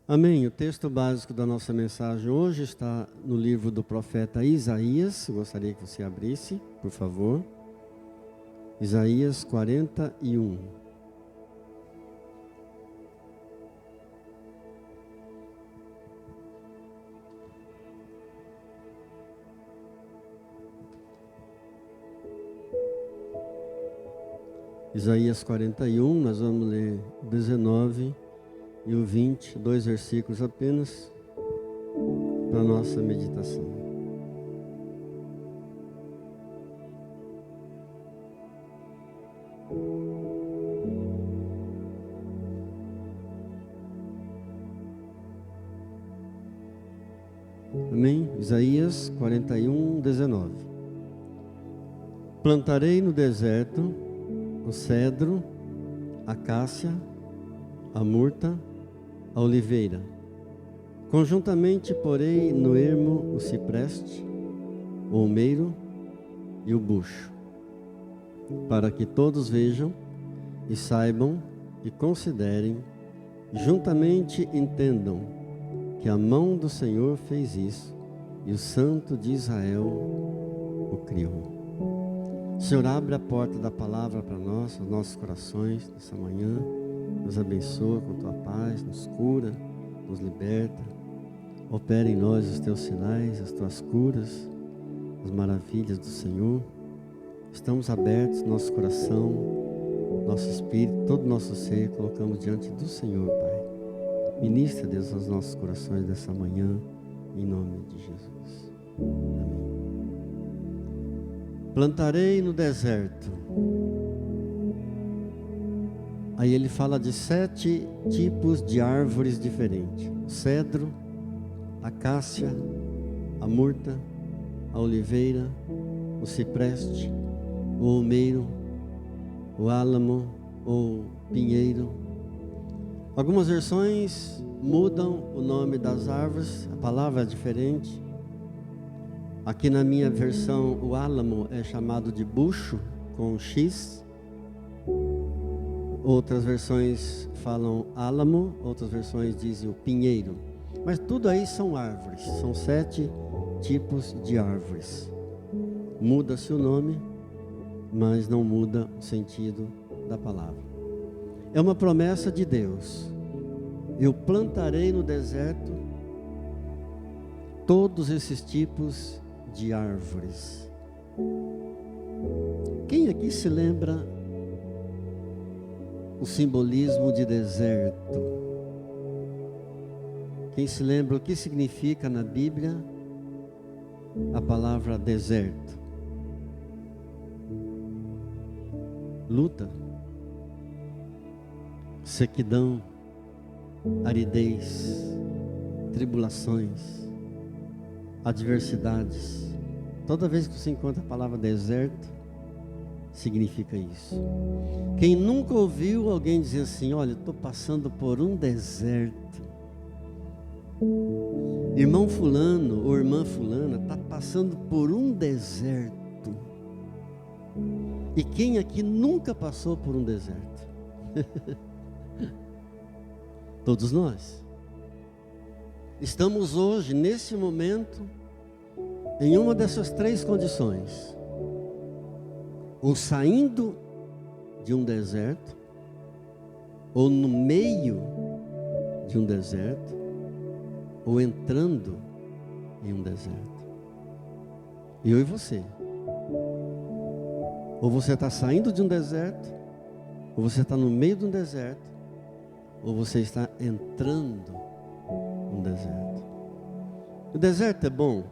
Amém. O texto básico da nossa mensagem hoje está no livro do profeta Isaías. Eu gostaria que você abrisse, por favor. Isaías 41. Isaías 41, nós vamos ler o 19 e o 20, 2 versículos apenas, para a nossa meditação. Amém? Isaías 41, 19. Plantarei no deserto o cedro, a cássia, a murta, a oliveira. Conjuntamente porei no ermo o cipreste, o olmeiro e o bucho, para que todos vejam e saibam e considerem, juntamente entendam que a mão do Senhor fez isso e o Santo de Israel o criou. Senhor, abre a porta da palavra para nós, os nossos corações, nessa manhã. Nos abençoa com tua paz, nos cura, nos liberta. Opera em nós os teus sinais, as tuas curas, as maravilhas do Senhor. Estamos abertos, nosso coração, nosso espírito, todo o nosso ser, colocamos diante do Senhor, Pai. Ministra, Deus, aos nossos corações dessa manhã, em nome de Jesus. Amém. Plantarei no deserto. Aí ele fala de 7 tipos de árvores diferentes: o cedro, a cássia, a murta, a oliveira, o cipreste, o olmeiro, o álamo ou pinheiro. Algumas versões mudam o nome das árvores, a palavra é diferente. Aqui na minha versão, o álamo é chamado de bucho, com X. Outras versões falam álamo, outras versões dizem o pinheiro. Mas tudo aí são árvores, são 7 tipos de árvores. Muda-se o nome, mas não muda o sentido da palavra. É uma promessa de Deus. Eu plantarei no deserto todos esses tipos de árvores. Quem aqui se lembra o simbolismo de deserto? Quem se lembra o que significa na Bíblia a palavra deserto? Luta, sequidão, aridez, tribulações, adversidades. Toda vez que você encontra a palavra deserto, significa isso. Quem nunca ouviu alguém dizer assim: olha, estou passando por um deserto. Irmão fulano ou irmã fulana está passando por um deserto. E quem aqui nunca passou por um deserto? Todos nós. Estamos hoje, nesse momento, em uma dessas 3 condições: ou saindo de um deserto, ou no meio de um deserto, ou entrando em um deserto. Eu e você. Ou você está saindo de um deserto, ou você está no meio de um deserto, ou você está entrando num deserto. O deserto é bom?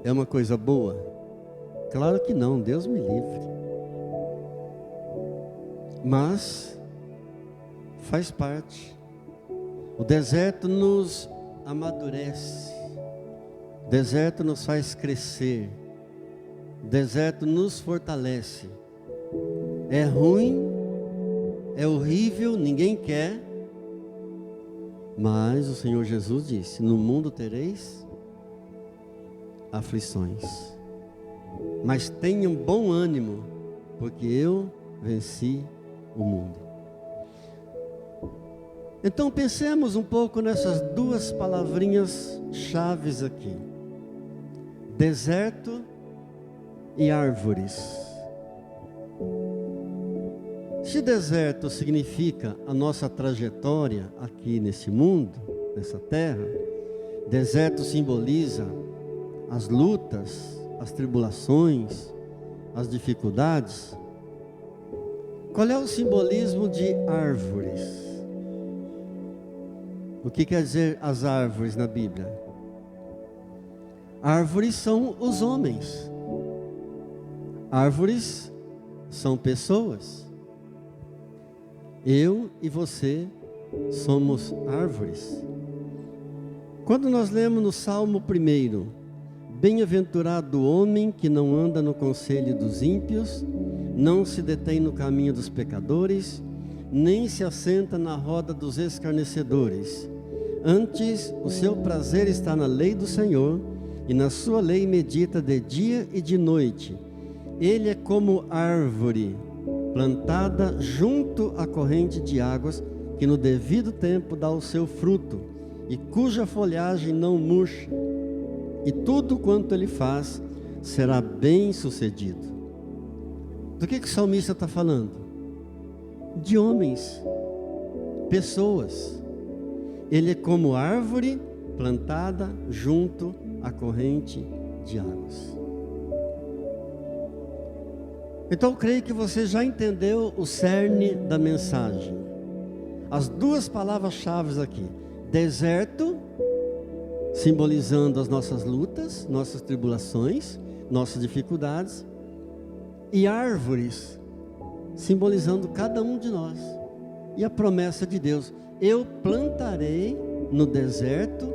É uma coisa boa? Claro que não, Deus me livre. Mas faz parte. O deserto nos amadurece. O deserto nos faz crescer. O deserto nos fortalece. É ruim, é horrível, ninguém quer. Mas o Senhor Jesus disse: no mundo tereis aflições, mas tenham bom ânimo, porque eu venci o mundo. Então pensemos um pouco nessas duas palavrinhas chaves aqui: deserto e árvores. Se deserto significa a nossa trajetória aqui nesse mundo, nessa terra, deserto simboliza as lutas, as tribulações, as dificuldades. Qual é o simbolismo de árvores? O que quer dizer as árvores na Bíblia? Árvores são os homens. Árvores são pessoas. Eu e você somos árvores. Quando nós lemos no Salmo 1, bem-aventurado o homem que não anda no conselho dos ímpios, não se detém no caminho dos pecadores, nem se assenta na roda dos escarnecedores. Antes, o seu prazer está na lei do Senhor, e na sua lei medita de dia e de noite. Ele é como árvore plantada junto à corrente de águas, que no devido tempo dá o seu fruto, e cuja folhagem não murcha, e tudo quanto ele faz será bem sucedido. Do que o salmista está falando? De homens, pessoas. Ele é como árvore plantada junto à corrente de águas. Então eu creio que você já entendeu o cerne da mensagem. As duas palavras-chave aqui: deserto, simbolizando as nossas lutas, nossas tribulações, nossas dificuldades, e árvores, simbolizando cada um de nós. E a promessa de Deus: eu plantarei no deserto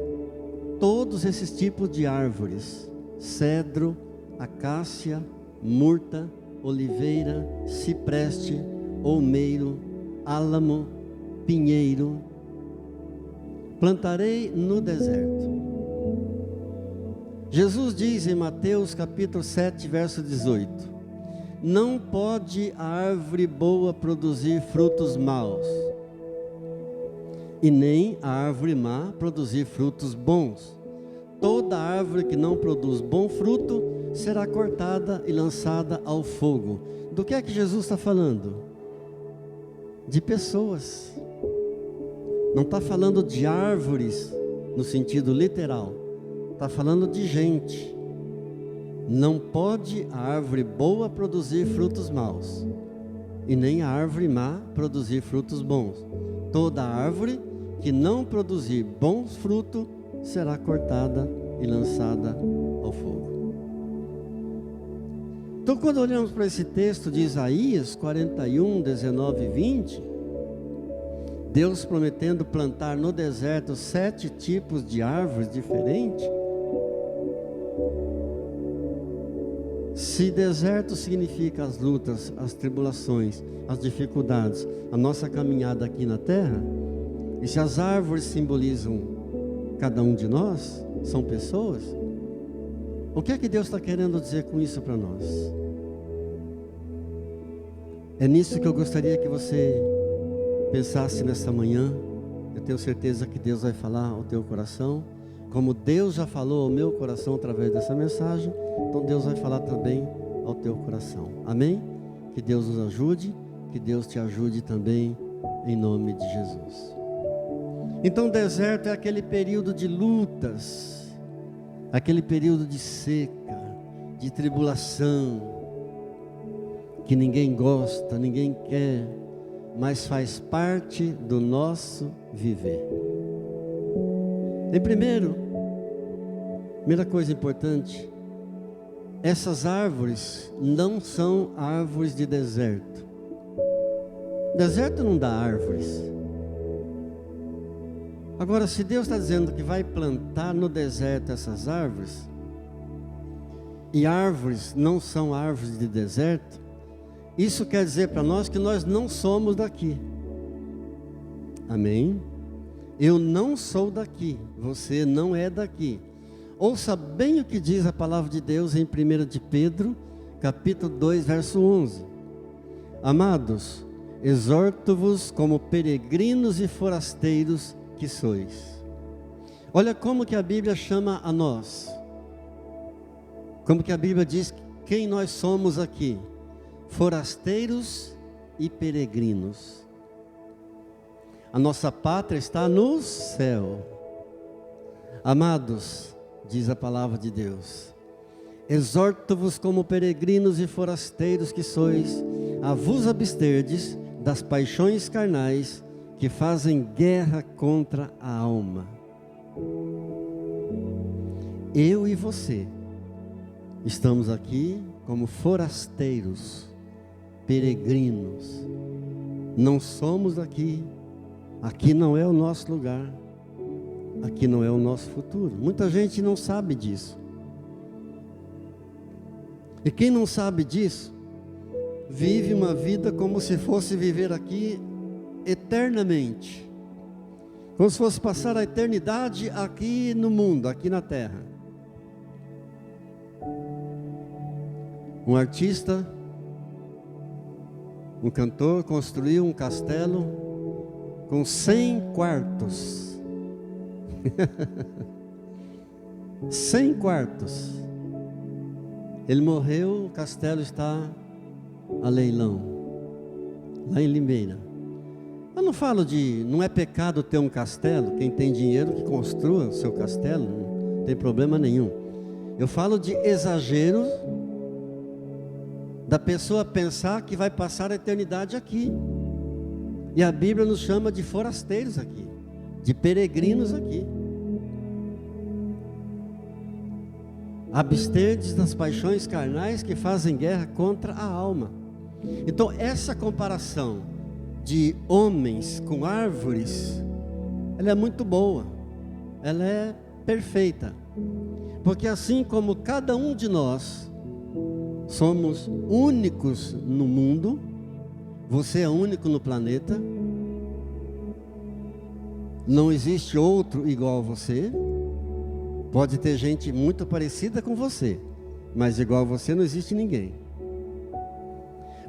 todos esses tipos de árvores: cedro, acácia, murta, oliveira, cipreste, olmeiro, álamo, pinheiro. Plantarei no deserto. Jesus diz em Mateus capítulo 7, verso 18: não pode a árvore boa produzir frutos maus, e nem a árvore má produzir frutos bons. Toda árvore que não produz bom fruto será cortada e lançada ao fogo. Do que é que Jesus está falando? De pessoas. Não está falando de árvores no sentido literal. Está falando de gente. Não pode a árvore boa produzir frutos maus, e nem a árvore má produzir frutos bons. Toda árvore que não produzir bons frutos será cortada e lançada ao fogo. Então, quando olhamos para esse texto de Isaías 41, 19 e 20, Deus prometendo plantar no deserto 7 tipos de árvores diferentes. Se deserto significa as lutas, as tribulações, as dificuldades, a nossa caminhada aqui na terra, e se as árvores simbolizam cada um de nós, são pessoas, o que é que Deus está querendo dizer com isso para nós? É nisso que eu gostaria que você pensasse nesta manhã. Eu tenho certeza que Deus vai falar ao teu coração, como Deus já falou ao meu coração através dessa mensagem. Então Deus vai falar também ao teu coração. Amém? Que Deus nos ajude, que Deus te ajude também, em nome de Jesus. Então o deserto é aquele período de lutas, aquele período de seca, de tribulação, que ninguém gosta, ninguém quer, mas faz parte do nosso viver. Primeira coisa importante: essas árvores não são árvores de deserto. Deserto não dá árvores. Agora, se Deus está dizendo que vai plantar no deserto essas árvores, e árvores não são árvores de deserto, isso quer dizer para nós que nós não somos daqui. Amém? Eu não sou daqui, você não é daqui. Ouça bem o que diz a palavra de Deus em 1 de Pedro, capítulo 2, verso 11. Amados, exorto-vos como peregrinos e forasteiros que sois. Olha como que a Bíblia chama a nós. Como que a Bíblia diz quem nós somos aqui. Forasteiros e peregrinos. A nossa pátria está no céu. Amados, diz a palavra de Deus, exorto-vos como peregrinos e forasteiros que sois, a vos absterdes das paixões carnais que fazem guerra contra a alma. Eu e você estamos aqui como forasteiros, peregrinos. Não somos aqui. Aqui não é o nosso lugar. Aqui não é o nosso futuro. Muita gente não sabe disso. E quem não sabe disso, vive uma vida como se fosse viver aqui eternamente. Como se fosse passar a eternidade aqui no mundo, aqui na terra. Um artista, um cantor construiu um castelo com 100 quartos. 100 quartos. Ele morreu, o castelo está a leilão, lá em Limeira. Eu não falo não é pecado ter um castelo, quem tem dinheiro que construa o seu castelo, não tem problema nenhum. Eu falo de exagero da pessoa pensar que vai passar a eternidade aqui. E a Bíblia nos chama de forasteiros aqui, de peregrinos aqui. Absterdes das paixões carnais que fazem guerra contra a alma. Então essa comparação de homens com árvores, ela é muito boa, ela é perfeita, porque assim como cada um de nós somos únicos no mundo, você é único no planeta, não existe outro igual a você. Pode ter gente muito parecida com você, mas igual a você não existe ninguém.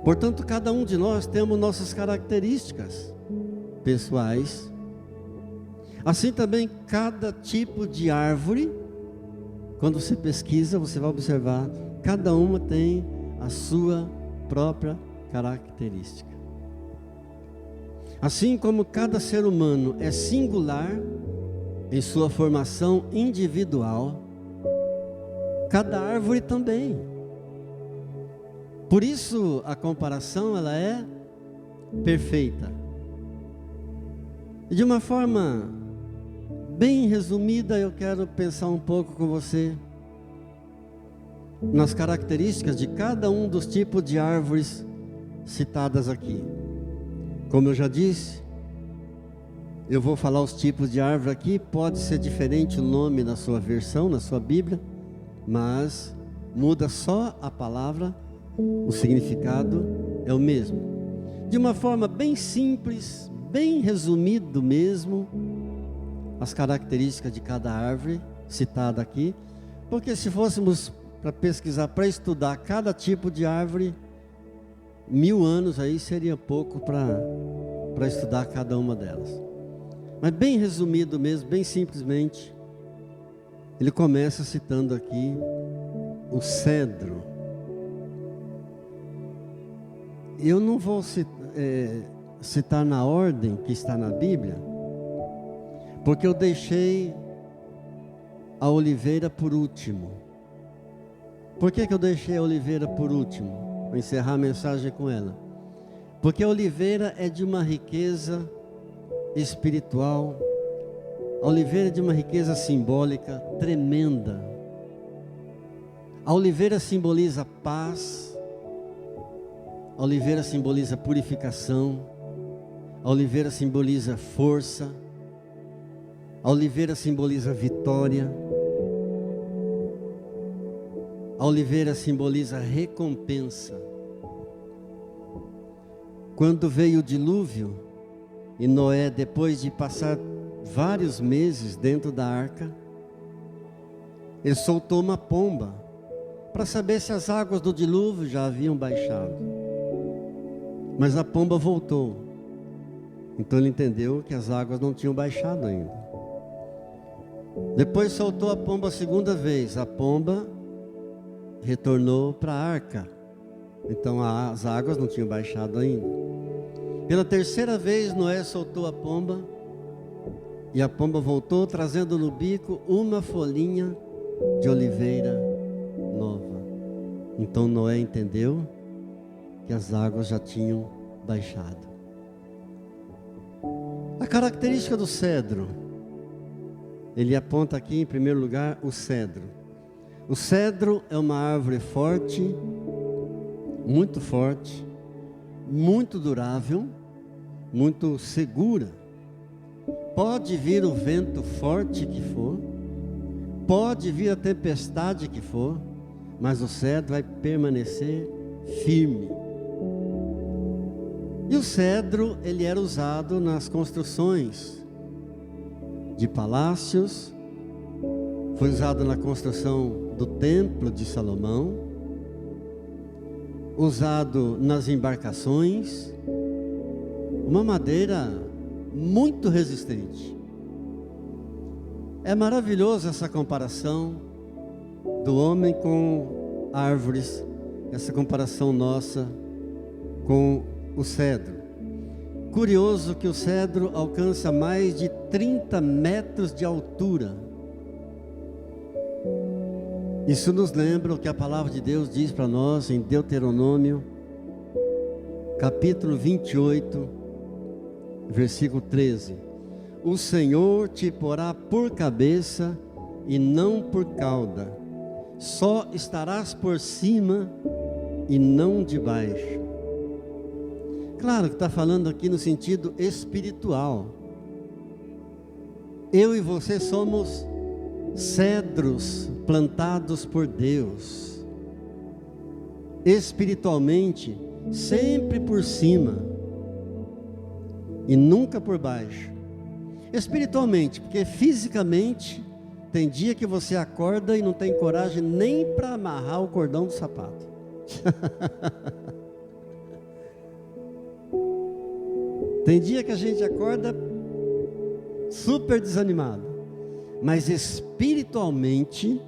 Portanto, cada um de nós temos nossas características pessoais. Assim também, cada tipo de árvore, quando você pesquisa, você vai observar, cada uma tem a sua própria característica. Assim como cada ser humano é singular em sua formação individual, cada árvore também. Por isso a comparação ela é perfeita. E de uma forma bem resumida, eu quero pensar um pouco com você nas características de cada um dos tipos de árvores citadas aqui. Como eu já disse, eu vou falar os tipos de árvore aqui, pode ser diferente o nome na sua versão, na sua Bíblia, mas muda só a palavra, o significado é o mesmo. De uma forma bem simples, bem resumido mesmo, as características de cada árvore citada aqui, porque se fôssemos para pesquisar, para estudar cada tipo de árvore, 1000 anos aí seria pouco para estudar cada uma delas. Mas bem resumido mesmo, bem simplesmente, ele começa citando aqui o cedro. Eu não vou citar na ordem que está na Bíblia, porque eu deixei a oliveira por último. Por que eu deixei a oliveira por último? Vou encerrar a mensagem com ela. Porque a oliveira é de uma riqueza espiritual, a oliveira é de uma riqueza simbólica tremenda. A oliveira simboliza paz, a oliveira simboliza purificação, a oliveira simboliza força, a oliveira simboliza vitória, a oliveira simboliza recompensa. Quando veio o dilúvio, e Noé, depois de passar vários meses dentro da arca, ele soltou uma pomba, para saber se as águas do dilúvio já haviam baixado. Mas a pomba voltou. Então ele entendeu que as águas não tinham baixado ainda. Depois soltou a pomba a segunda vez. A pomba retornou para a arca. Então as águas não tinham baixado ainda. Pela terceira vez Noé soltou a pomba. E a pomba voltou trazendo no bico uma folhinha de oliveira nova. Então Noé entendeu que as águas já tinham baixado. A característica do cedro, ele aponta aqui em primeiro lugar o cedro. O cedro é uma árvore forte, muito durável, muito segura. Pode vir o vento forte que for, pode vir a tempestade que for, mas o cedro vai permanecer firme. E o cedro, ele era usado nas construções de palácios, foi usado na construção do templo de Salomão, usado nas embarcações, uma madeira muito resistente. É maravilhoso essa comparação do homem com árvores, essa comparação nossa com o cedro. Curioso que o cedro alcança mais de 30 metros de altura. Isso nos lembra o que a palavra de Deus diz para nós em Deuteronômio, capítulo 28, versículo 13. O Senhor te porá por cabeça e não por cauda. Só estarás por cima e não debaixo. Claro que está falando aqui no sentido espiritual. Eu e você somos cedros plantados por Deus. Espiritualmente, sempre por cima e nunca por baixo. Espiritualmente, porque fisicamente tem dia que você acorda e não tem coragem nem para amarrar o cordão do sapato. Tem dia que a gente acorda super desanimado, mas espiritualmente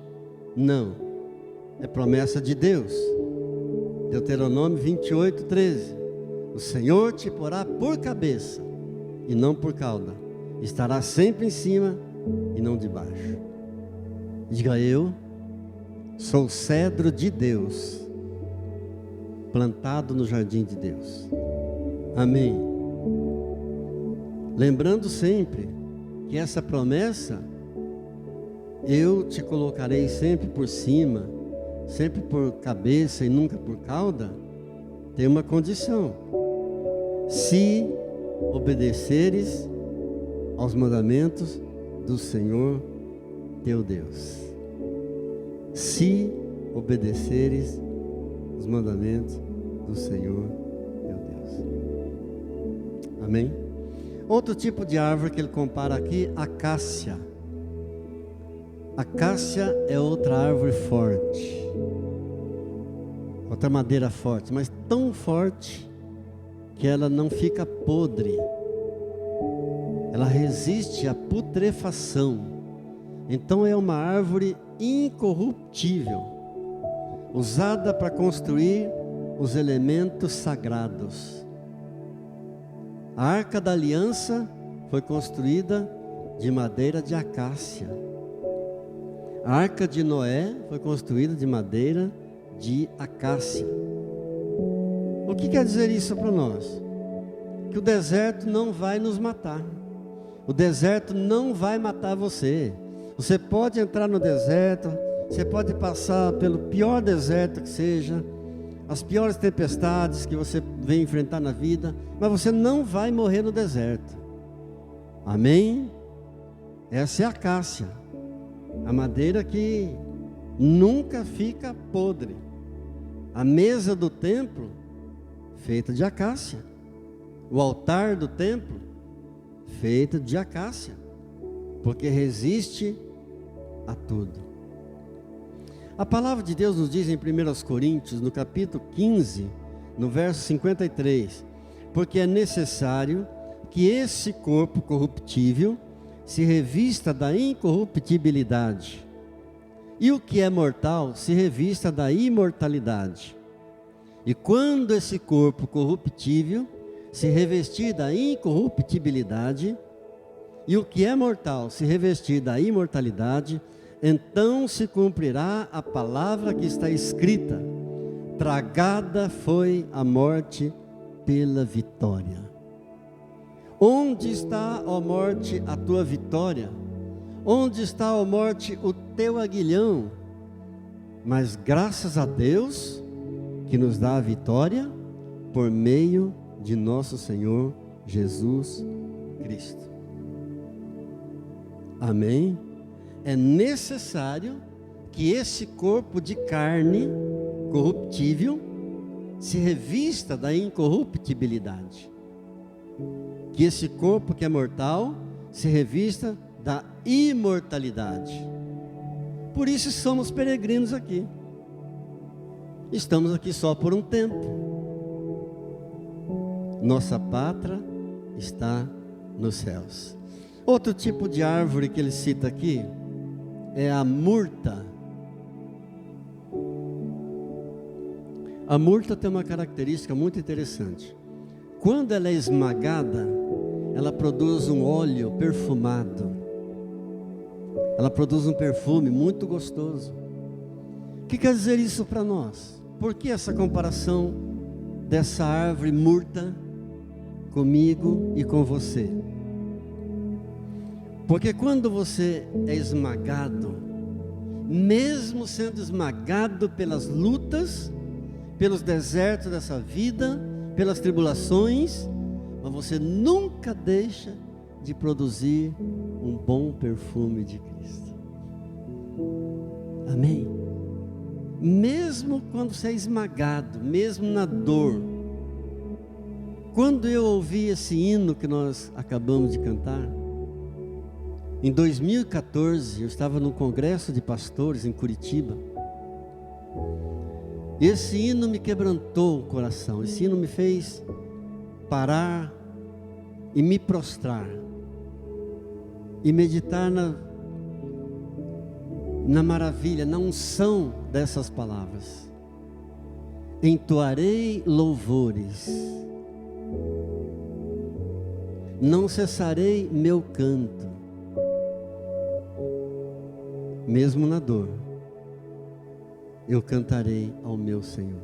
não. É promessa de Deus. Deuteronômio 28, 13. O Senhor te porá por cabeça e não por cauda. Estará sempre em cima e não debaixo. Diga: eu sou cedro de Deus, plantado no jardim de Deus. Amém. Lembrando sempre que essa promessa, eu te colocarei sempre por cima, sempre por cabeça e nunca por cauda, tem uma condição: se obedeceres aos mandamentos do Senhor teu Deus. Se obedeceres os mandamentos do Senhor teu Deus. Amém? Outro tipo de árvore que ele compara aqui, acácia. Acácia é outra árvore forte, outra madeira forte, mas tão forte que ela não fica podre. Ela resiste à putrefação. Então é uma árvore incorruptível, usada para construir os elementos sagrados. A Arca da Aliança foi construída de madeira de acácia. A Arca de Noé foi construída de madeira de acácia. O que quer dizer isso para nós? Que o deserto não vai nos matar. O deserto não vai matar você. Você pode entrar no deserto, você pode passar pelo pior deserto que seja, as piores tempestades que você vem enfrentar na vida, mas você não vai morrer no deserto. Amém? Essa é a acácia, a madeira que nunca fica podre. A mesa do templo, feita de acácia. O altar do templo, feito de acácia, porque resiste a tudo. A palavra de Deus nos diz em 1 Coríntios, no capítulo 15, no verso 53, porque é necessário que esse corpo corruptível se revista da incorruptibilidade, e o que é mortal se revista da imortalidade. E quando esse corpo corruptível se revestir da incorruptibilidade, e o que é mortal se revestir da imortalidade, então se cumprirá a palavra que está escrita: tragada foi a morte pela vitória. Onde está, ó morte, a tua vitória? Onde está, ó morte, o teu aguilhão? Mas graças a Deus que nos dá a vitória por meio de nosso Senhor Jesus Cristo. Amém? É necessário que esse corpo de carne corruptível se revista da incorruptibilidade. Que esse corpo que é mortal se revista da imortalidade. Por isso somos peregrinos aqui. Estamos aqui só por um tempo. Nossa pátria está nos céus. Outro tipo de árvore que ele cita aqui é a murta. A murta tem uma característica muito interessante. Quando ela é esmagada, ela produz um óleo perfumado. Ela produz um perfume muito gostoso. O que quer dizer isso para nós? Por que essa comparação dessa árvore murta comigo e com você? Porque quando você é esmagado, mesmo sendo esmagado pelas lutas, pelos desertos dessa vida, pelas tribulações, mas você nunca deixa de produzir um bom perfume de Cristo. Amém? Mesmo quando você é esmagado, mesmo na dor. Quando eu ouvi esse hino que nós acabamos de cantar, em 2014, eu estava num congresso de pastores em Curitiba. Esse hino me quebrantou o coração. Esse hino me fez parar e me prostrar e meditar na maravilha, na unção dessas palavras. Entoarei louvores, não cessarei meu canto, mesmo na dor, eu cantarei ao meu Senhor.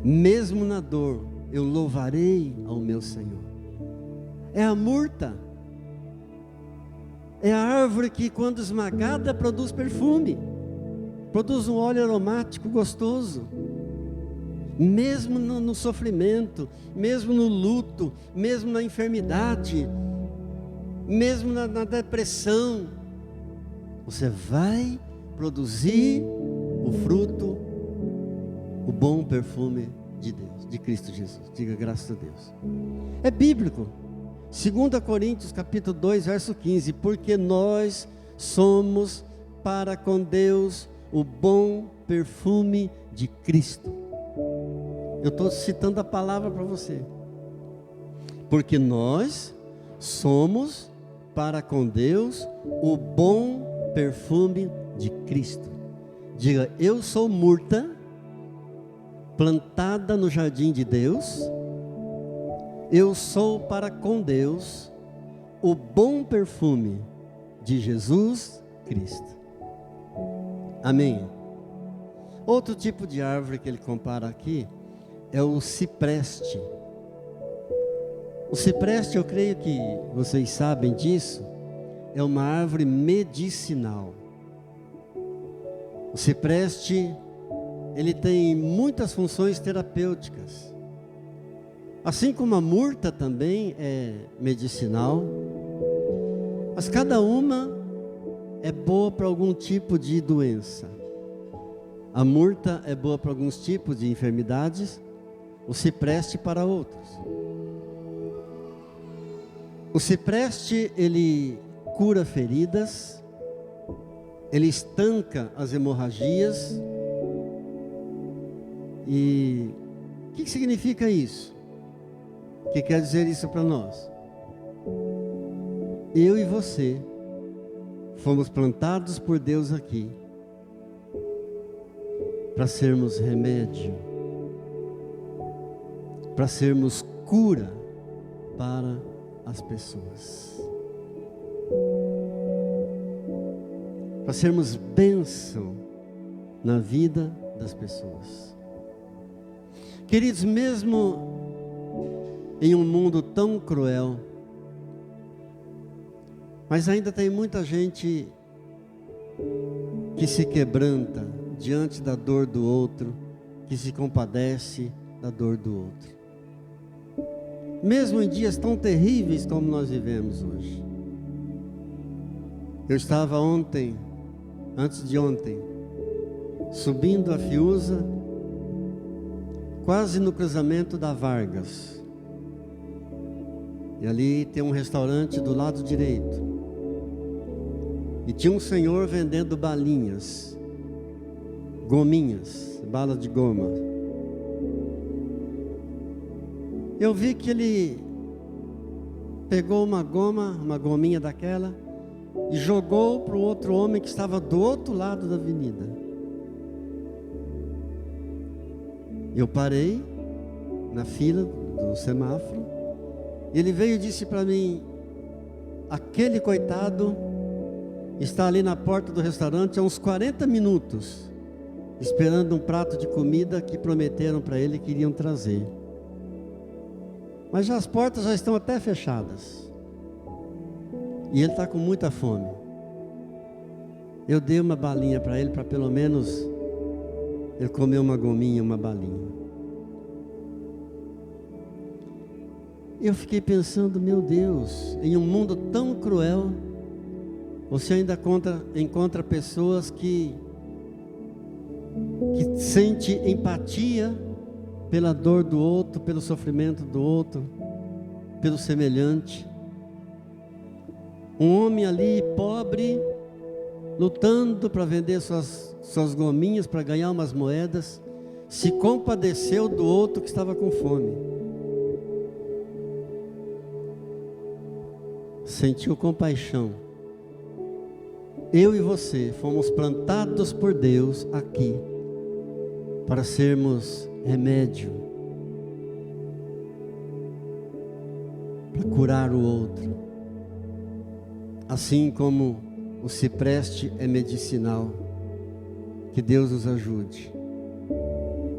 Mesmo na dor, eu louvarei ao meu Senhor. É a murta. É a árvore que, quando esmagada, produz perfume. Produz um óleo aromático gostoso. Mesmo no sofrimento, mesmo no luto, mesmo na enfermidade, mesmo na depressão, você vai produzir o fruto, o bom perfume de Deus, de Cristo Jesus. Diga graças a Deus. É bíblico. 2 Coríntios capítulo 2, verso 15. Porque nós somos para com Deus o bom perfume de Cristo. Eu estou citando a palavra para você. Porque nós somos para com Deus o bom perfume de Cristo. Diga, eu sou murta, plantada no jardim de Deus. Eu sou para com Deus o bom perfume de Jesus Cristo. Amém? Outro tipo de árvore que ele compara aqui é o cipreste. O cipreste, eu creio que vocês sabem disso, é uma árvore medicinal. O cipreste, ele tem muitas funções terapêuticas. Assim como a murta também é medicinal, mas cada uma é boa para algum tipo de doença. A murta é boa para alguns tipos de enfermidades, o cipreste para outros. O cipreste, ele cura feridas, ele estanca as hemorragias. E o que significa isso? que quer dizer isso para nós? Eu e você fomos plantados por Deus aqui para sermos remédio, para sermos cura para as pessoas, para sermos bênção na vida das pessoas. Queridos, mesmo em um mundo tão cruel, mas ainda tem muita gente que se quebranta diante da dor do outro, que se compadece da dor do outro. Mesmo em dias tão terríveis como nós vivemos hoje. Eu estava antes de ontem, subindo a Fiuza, quase no cruzamento da Vargas. E ali tem um restaurante do lado direito. E tinha um senhor vendendo balinhas, gominhas, bala de goma. Eu vi que ele pegou uma gominha daquela, e jogou para o outro homem que estava do outro lado da avenida. Eu parei na fila do semáforo, e ele veio e disse para mim: aquele coitado está ali na porta do restaurante há uns 40 minutos, esperando um prato de comida que prometeram para ele que iriam trazer. Mas as portas já estão até fechadas. E ele está com muita fome. Eu dei uma balinha para ele, para pelo menos ele comer uma gominha, uma balinha. Eu fiquei pensando, meu Deus, em um mundo tão cruel, você ainda encontra pessoas que sente empatia pela dor do outro, pelo sofrimento do outro, pelo semelhante. Um homem ali pobre, lutando para vender suas gominhas, para ganhar umas moedas, se compadeceu do outro que estava com fome. Sentiu compaixão. Eu e você fomos plantados por Deus aqui para sermos remédio, para curar o outro. Assim como o cipreste é medicinal. Que Deus nos ajude.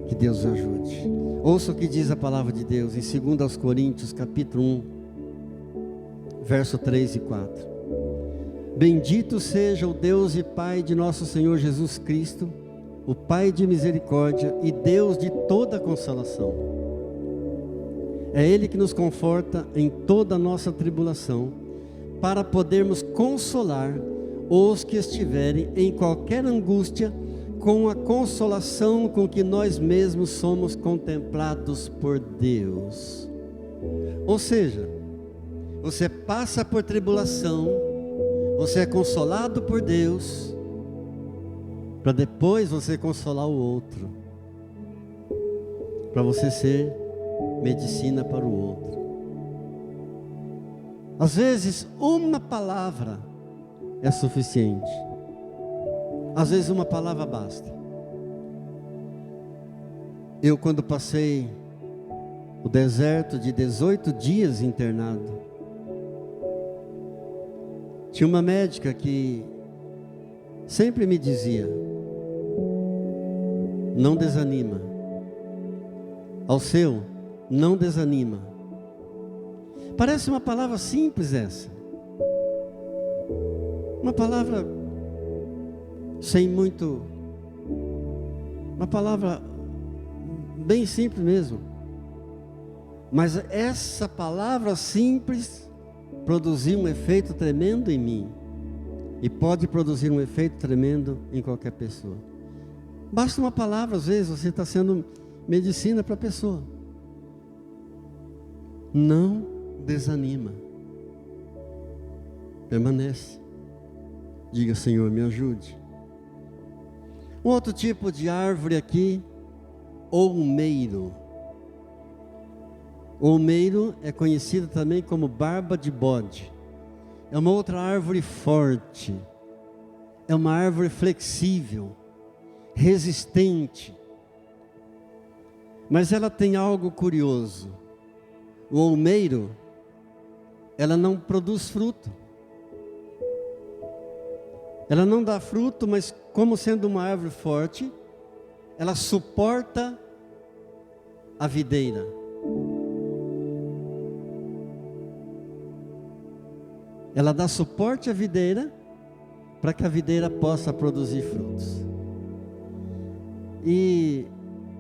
Que Deus nos ajude. Ouça o que diz a palavra de Deus em 2 Coríntios capítulo 1, verso 3 e 4. Bendito seja o Deus e Pai de nosso Senhor Jesus Cristo, o Pai de misericórdia e Deus de toda consolação. É Ele que nos conforta em toda a nossa tribulação, para podermos consolar os que estiverem em qualquer angústia, com a consolação com que nós mesmos somos contemplados por Deus. Ou seja, você passa por tribulação, você é consolado por Deus, para depois você consolar o outro, para você ser medicina para o outro. Às vezes uma palavra é suficiente, às vezes uma palavra basta. Eu, quando passei o deserto de 18 dias internado, tinha uma médica que sempre me dizia: não desanima, Alceu, não desanima. Parece uma palavra simples essa, uma palavra sem muito, uma palavra bem simples mesmo, mas essa palavra simples produziu um efeito tremendo em mim, e pode produzir um efeito tremendo em qualquer pessoa. Basta uma palavra, às vezes você está sendo medicina para a pessoa. Não desanima, permanece, diga: Senhor, me ajude. Um outro tipo de árvore aqui, olmeiro. O olmeiro é conhecido também como barba de bode. É uma outra árvore forte. É uma árvore flexível, resistente. Mas ela tem algo curioso. O olmeiro, ela não produz fruto. Ela não dá fruto, mas como sendo uma árvore forte, ela suporta a videira. Ela dá suporte à videira para que a videira possa produzir frutos. E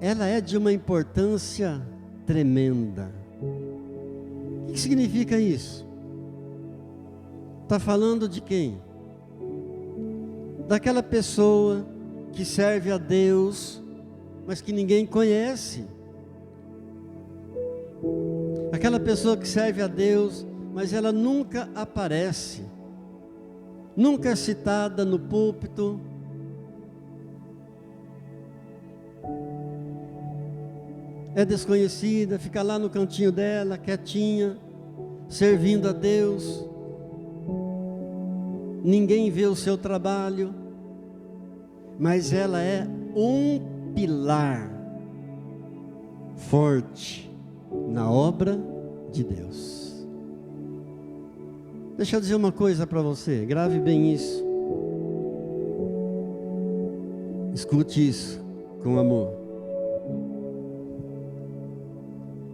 ela é de uma importância tremenda. O que significa isso? Está falando de quem? Daquela pessoa que serve a Deus, mas que ninguém conhece. Aquela pessoa que serve a Deus, mas ela nunca aparece, nunca é citada no púlpito. É desconhecida, fica lá no cantinho dela, quietinha, servindo a Deus. Ninguém vê o seu trabalho, mas ela é um pilar forte na obra de Deus. Deixa eu dizer uma coisa para você, grave bem isso. Escute isso com amor.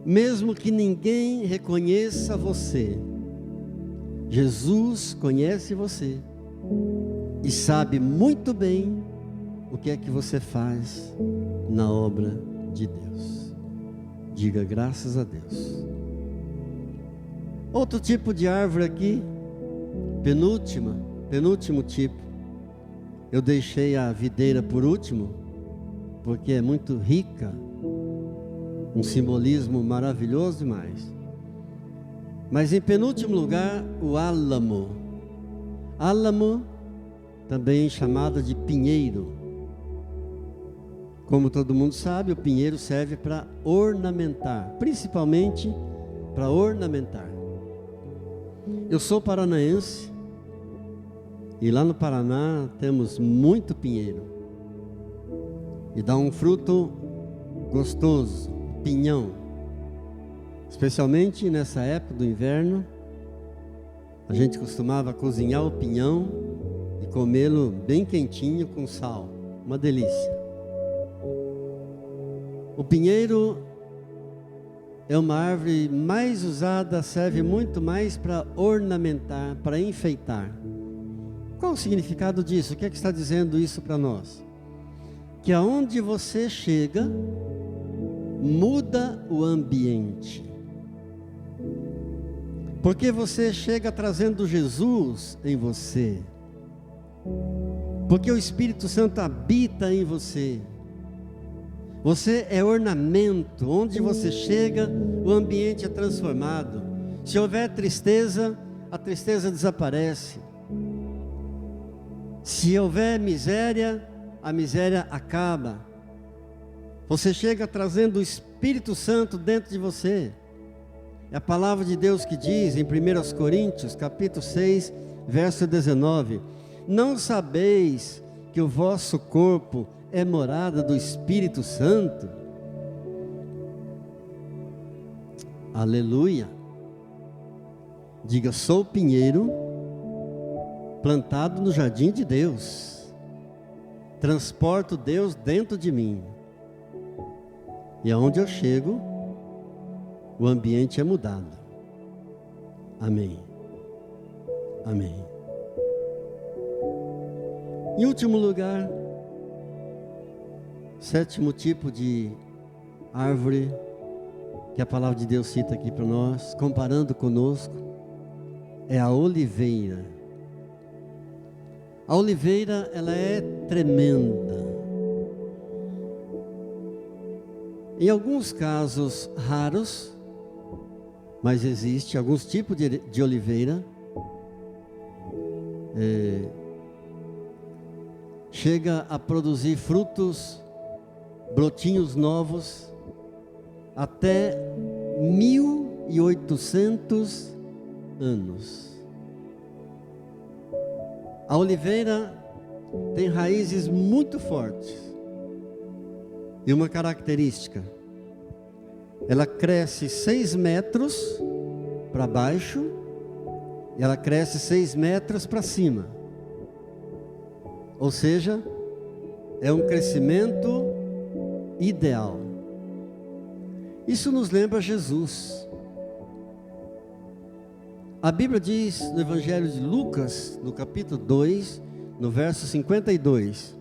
Mesmo que ninguém reconheça você, Jesus conhece você e sabe muito bem o que é que você faz na obra de Deus. Diga graças a Deus. Outro tipo de árvore aqui, penúltimo tipo. Eu deixei a videira por último, porque é muito rica, um simbolismo maravilhoso demais. Mas em penúltimo lugar, o álamo. Álamo, também chamado de pinheiro. Como todo mundo sabe, o pinheiro serve para ornamentar, principalmente para ornamentar. Eu sou paranaense e lá no Paraná temos muito pinheiro e dá um fruto gostoso, pinhão. Especialmente nessa época do inverno, a gente costumava cozinhar o pinhão e comê-lo bem quentinho com sal, uma delícia. O pinheiro é uma árvore mais usada, serve muito mais para ornamentar, para enfeitar. Qual o significado disso? O que é que está dizendo isso para nós? Que aonde você chega, muda o ambiente. Porque você chega trazendo Jesus em você. Porque o Espírito Santo habita em você. Você é ornamento. Onde você chega, o ambiente é transformado. Se houver tristeza, a tristeza desaparece. Se houver miséria, a miséria acaba. Você chega trazendo o Espírito Santo dentro de você. É a palavra de Deus que diz em 1 Coríntios, capítulo 6, verso 19: não sabeis que o vosso corpo é morada do Espírito Santo? Aleluia. Diga, sou pinheiro plantado no jardim de Deus. Transporto Deus dentro de mim. E aonde eu chego, o ambiente é mudado. Amém. Amém. Em último lugar, sétimo tipo de árvore que a palavra de Deus cita aqui para nós, comparando conosco, é a oliveira. A oliveira, ela é tremenda. Em alguns casos raros, mas existe alguns tipos de oliveira, chega a produzir frutos, brotinhos novos, até 1.800 anos. A oliveira tem raízes muito fortes. E uma característica: ela cresce 6 metros para baixo e ela cresce 6 metros para cima. Ou seja, é um crescimento ideal. Isso nos lembra Jesus. A Bíblia diz no Evangelho de Lucas, no capítulo 2, no verso 52,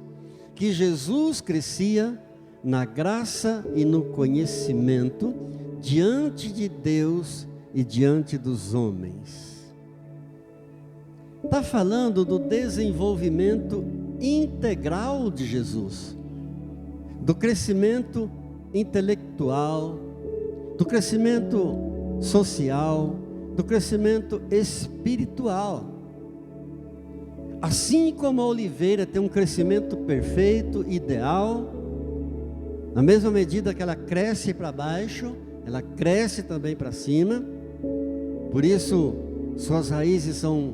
que Jesus crescia na graça e no conhecimento diante de Deus e diante dos homens. Está falando do desenvolvimento integral de Jesus, do crescimento intelectual, do crescimento social, do crescimento espiritual. Assim como a oliveira tem um crescimento perfeito, ideal, na mesma medida que ela cresce para baixo, ela cresce também para cima. Por isso, suas raízes são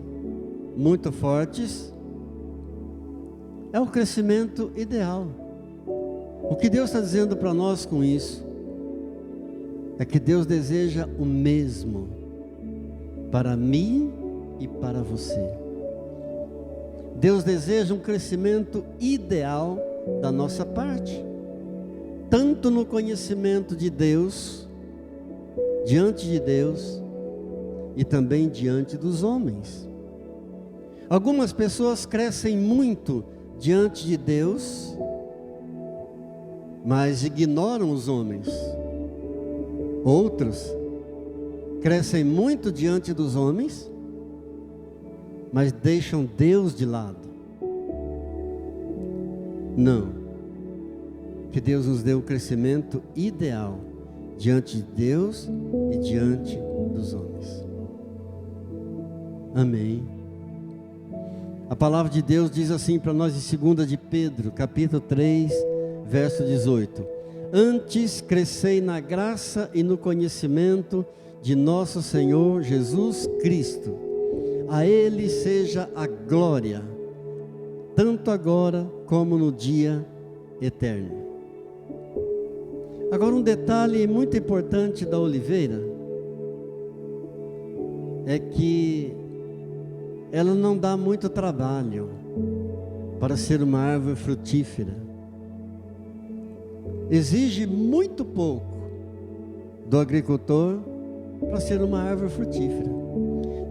muito fortes. É o crescimento ideal. O que Deus está dizendo para nós com isso é que Deus deseja o mesmo para mim e para você. Deus deseja um crescimento ideal da nossa parte, tanto no conhecimento de Deus, diante de Deus, e também diante dos homens. Algumas pessoas crescem muito diante de Deus, mas ignoram os homens. Outros crescem muito diante dos homens, mas deixam Deus de lado. Não. Que Deus nos dê o crescimento ideal diante de Deus e diante dos homens. Amém. A palavra de Deus diz assim para nós em 2 de Pedro, capítulo 3, verso 18: Antes crescei na graça e no conhecimento de nosso Senhor Jesus Cristo. A Ele seja a glória, tanto agora como no dia eterno. Agora, um detalhe muito importante da oliveira é que ela não dá muito trabalho para ser uma árvore frutífera. Exige muito pouco do agricultor para ser uma árvore frutífera.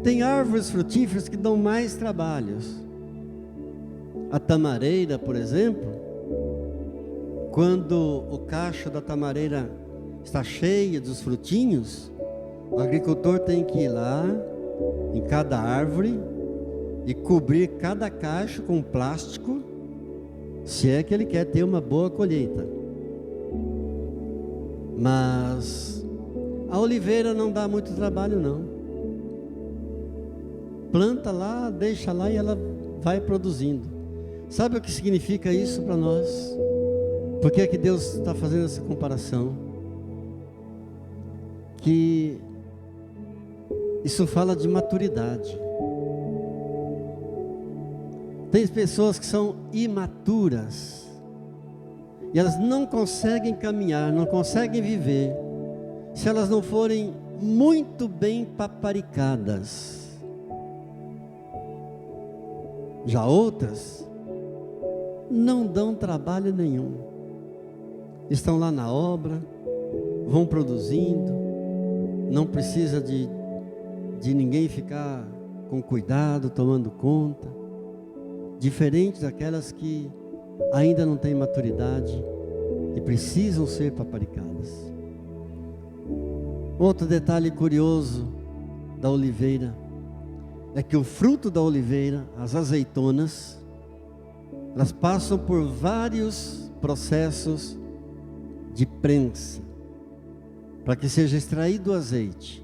Tem árvores frutíferas que dão mais trabalhos. A tamareira, por exemplo, quando o cacho da tamareira está cheio dos frutinhos, o agricultor tem que ir lá em cada árvore e cobrir cada cacho com plástico, se é que ele quer ter uma boa colheita. Mas a oliveira não dá muito trabalho, não. Planta lá, deixa lá e ela vai produzindo. Sabe o que significa isso para nós? Por que é que Deus está fazendo essa comparação? Que isso fala de maturidade. Tem pessoas que são imaturas e elas não conseguem caminhar, não conseguem viver, se elas não forem muito bem paparicadas. Já outras não dão trabalho nenhum, estão lá na obra, vão produzindo, não precisa de ninguém ficar com cuidado, tomando conta, diferente daquelas que ainda não têm maturidade e precisam ser paparicadas. Outro detalhe curioso da oliveira é que o fruto da oliveira, as azeitonas, elas passam por vários processos de prensa para que seja extraído o azeite.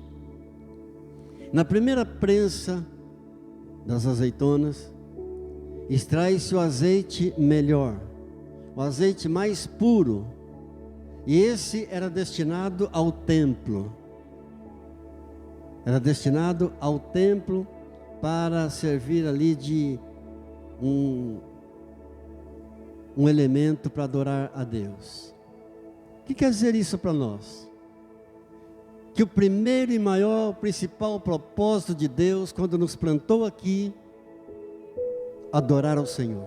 Na primeira prensa das azeitonas, extrai-se o azeite melhor, o azeite mais puro, e esse era destinado ao templo, Era destinado ao templo para servir ali de um elemento para adorar a Deus. O que quer dizer isso para nós? Que o primeiro e maior, principal propósito de Deus, quando nos plantou aqui, adorar ao Senhor.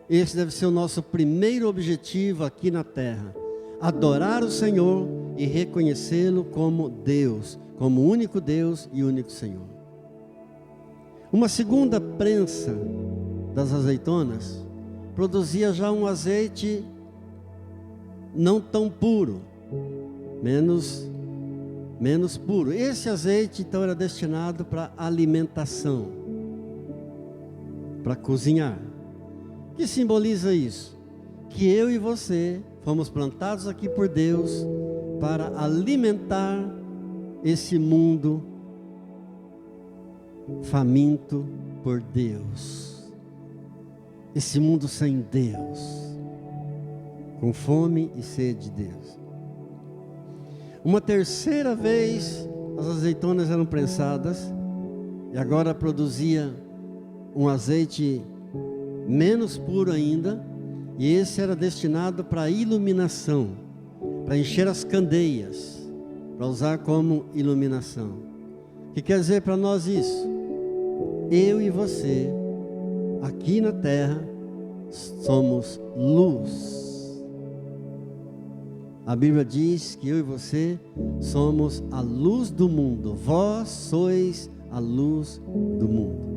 Esse deve ser o nosso primeiro objetivo aqui na terra. Adorar o Senhor e reconhecê-lo como Deus, como o único Deus e único Senhor. Uma segunda prensa das azeitonas produzia já um azeite não tão puro, menos puro. Esse azeite então era destinado para alimentação, para cozinhar. O que simboliza isso? Que eu e você fomos plantados aqui por Deus para alimentar esse mundo faminto por Deus, esse mundo sem Deus, com fome e sede de Deus. Uma terceira vez as azeitonas eram prensadas e agora produzia um azeite menos puro ainda, e esse era destinado para iluminação, para encher as candeias, para usar como iluminação. O que quer dizer para nós isso? Eu e você, aqui na terra, somos luz. A Bíblia diz que eu e você somos a luz do mundo. Vós sois a luz do mundo.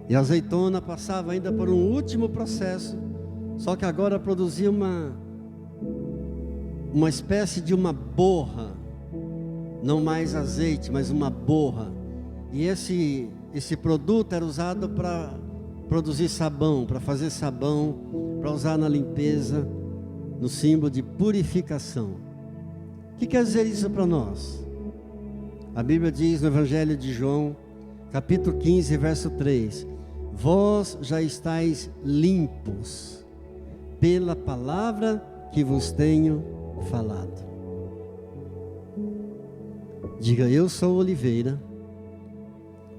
E a azeitona passava ainda por um último processo, só que agora produzia uma espécie de uma borra, não mais azeite, mas uma borra. E esse produto era usado para produzir sabão, para fazer sabão, para usar na limpeza, no símbolo de purificação. O que quer dizer isso para nós? A Bíblia diz no Evangelho de João, capítulo 15, verso 3: vós já estáis limpos pela palavra que vos tenho falado. Diga: eu sou oliveira,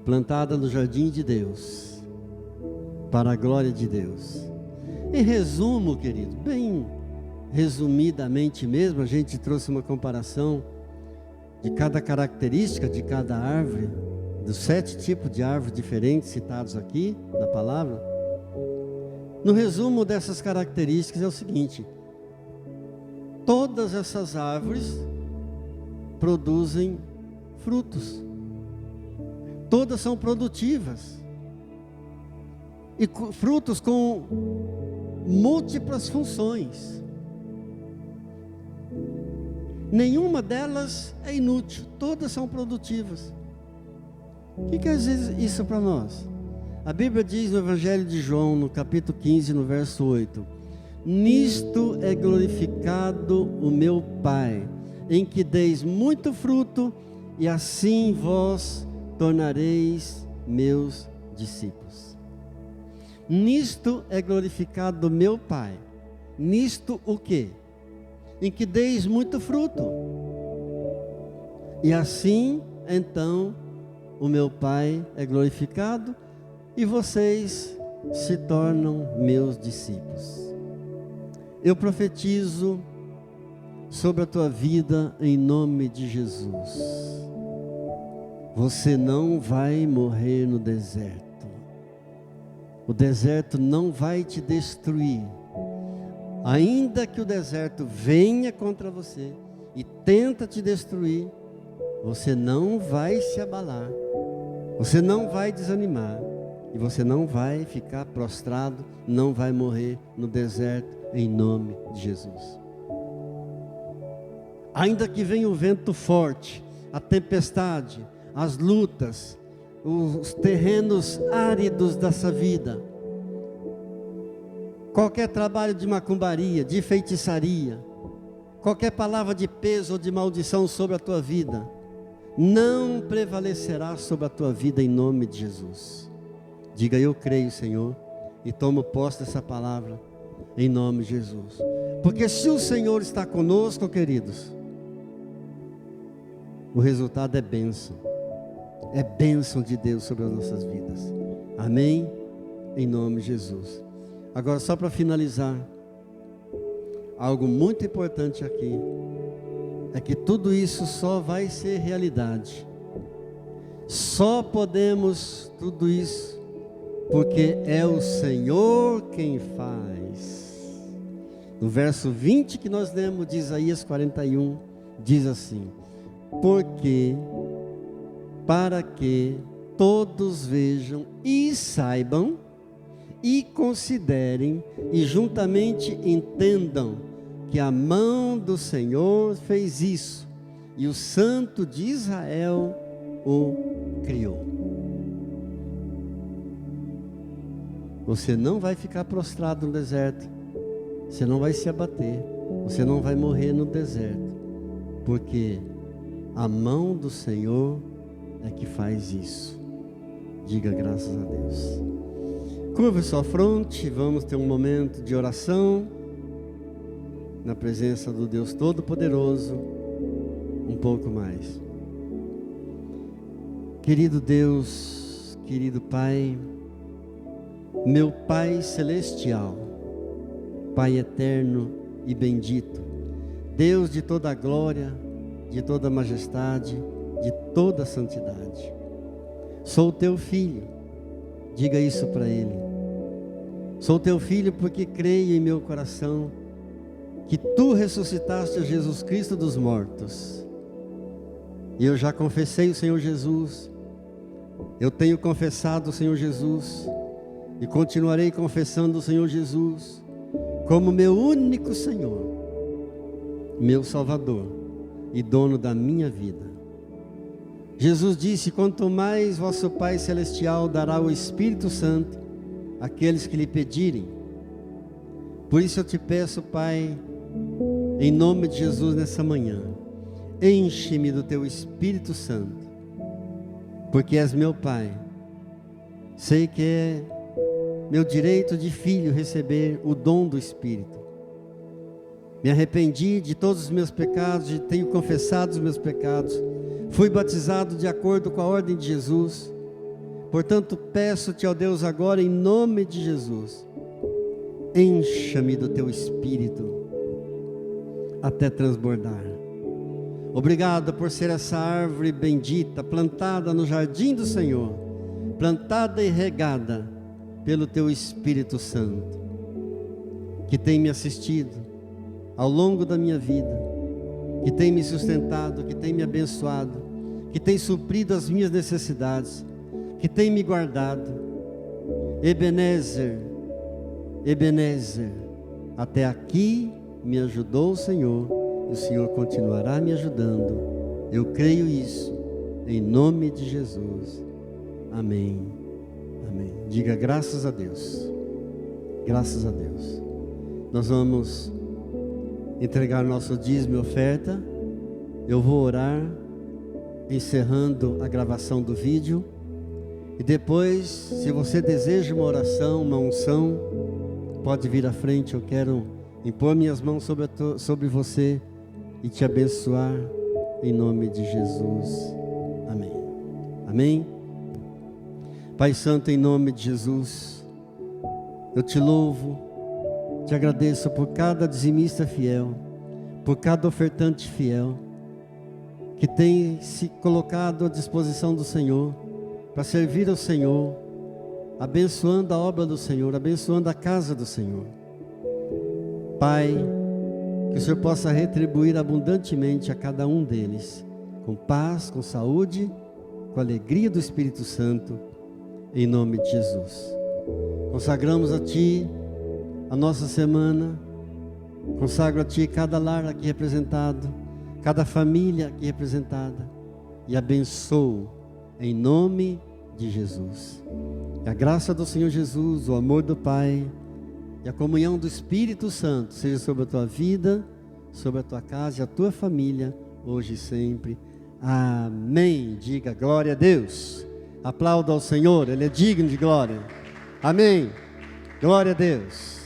plantada no jardim de Deus, para a glória de Deus. Em resumo, querido, bem resumidamente mesmo, a gente trouxe uma comparação de cada característica de cada árvore, dos 7 tipos de árvores diferentes citados aqui na palavra. No resumo dessas características é o seguinte: todas essas árvores produzem frutos, todas são produtivas, e frutos com múltiplas funções. Nenhuma delas é inútil, todas são produtivas. O que quer dizer isso para nós? A Bíblia diz no Evangelho de João, no capítulo 15, no verso 8: nisto é glorificado o meu Pai, em que deis muito fruto, e assim vós tornareis meus discípulos. Nisto é glorificado o meu Pai. Nisto o quê? Em que deis muito fruto, e assim então o meu Pai é glorificado e vocês se tornam meus discípulos. Eu profetizo sobre a tua vida em nome de Jesus. Você não vai morrer no deserto. O deserto não vai te destruir. Ainda que o deserto venha contra você e tenta te destruir, você não vai se abalar, você não vai desanimar, e você não vai ficar prostrado, não vai morrer no deserto, em nome de Jesus. Ainda que venha o vento forte, a tempestade, as lutas, os terrenos áridos dessa vida, qualquer trabalho de macumbaria, de feitiçaria, qualquer palavra de peso ou de maldição sobre a tua vida, não prevalecerá sobre a tua vida em nome de Jesus. Diga: eu creio, Senhor, e tomo posse dessa palavra. em nome de Jesus. Porque se o Senhor está conosco, queridos, o resultado é bênção. É bênção de Deus sobre as nossas vidas. Amém? Em nome de Jesus. Agora, só para finalizar, algo muito importante aqui, é que tudo isso só vai ser realidade. Só podemos tudo isso, porque é o Senhor quem faz. No verso 20 que nós lemos de Isaías 41, diz assim: porque, para que todos vejam e saibam, e considerem, e juntamente entendam, que a mão do Senhor fez isso, e o Santo de Israel o criou. Você não vai ficar prostrado no deserto, você não vai se abater, você não vai morrer no deserto, porque a mão do Senhor é que faz isso. Diga graças a Deus. Curva sua fronte, vamos ter um momento de oração, na presença do Deus Todo-Poderoso, um pouco mais. Querido Deus, querido Pai, meu Pai Celestial, Pai eterno e bendito, Deus de toda a glória, de toda a majestade, de toda a santidade. Sou teu filho, diga isso para Ele. Sou teu filho porque creio em meu coração que tu ressuscitaste a Jesus Cristo dos mortos. E eu já confessei o Senhor Jesus, eu tenho confessado o Senhor Jesus, e continuarei confessando o Senhor Jesus, como meu único Senhor, meu Salvador, e dono da minha vida. Jesus disse: quanto mais vosso Pai Celestial dará o Espírito Santo àqueles que lhe pedirem. Por isso eu te peço, Pai, em nome de Jesus, nessa manhã, enche-me do teu Espírito Santo, porque és meu Pai. Sei que é meu direito de filho receber o dom do Espírito. Me arrependi de todos os meus pecados, tenho confessado os meus pecados, fui batizado de acordo com a ordem de Jesus. Portanto, peço-te, ó Deus, agora em nome de Jesus, encha-me do teu Espírito até transbordar. Obrigado por ser essa árvore bendita, plantada no jardim do Senhor, plantada e regada pelo teu Espírito Santo, que tem me assistido ao longo da minha vida, que tem me sustentado, que tem me abençoado, que tem suprido as minhas necessidades, que tem me guardado. Ebenezer, Ebenezer, até aqui me ajudou o Senhor, e o Senhor continuará me ajudando. Eu creio isso, em nome de Jesus. Amém. Amém. Diga graças a Deus. Graças a Deus. Nós vamos entregar nosso dízimo e oferta. Eu vou orar, encerrando a gravação do vídeo. E depois, se você deseja uma oração, uma unção, pode vir à frente. Eu quero impor minhas mãos sobre você e te abençoar em nome de Jesus. Amém. Amém. Pai Santo, em nome de Jesus, eu te louvo, te agradeço por cada dizimista fiel, por cada ofertante fiel, que tem se colocado à disposição do Senhor, para servir ao Senhor, abençoando a obra do Senhor, abençoando a casa do Senhor. Pai, que o Senhor possa retribuir abundantemente a cada um deles, com paz, com saúde, com alegria do Espírito Santo, em nome de Jesus. Consagramos a Ti a nossa semana, consagro a Ti cada lar aqui representado, cada família aqui representada, e abençoo em nome de Jesus. Que a graça do Senhor Jesus, o amor do Pai e a comunhão do Espírito Santo seja sobre a tua vida, sobre a tua casa e a tua família, hoje e sempre. Amém. Diga glória a Deus. Aplauda ao Senhor, Ele é digno de glória. Amém. Glória a Deus.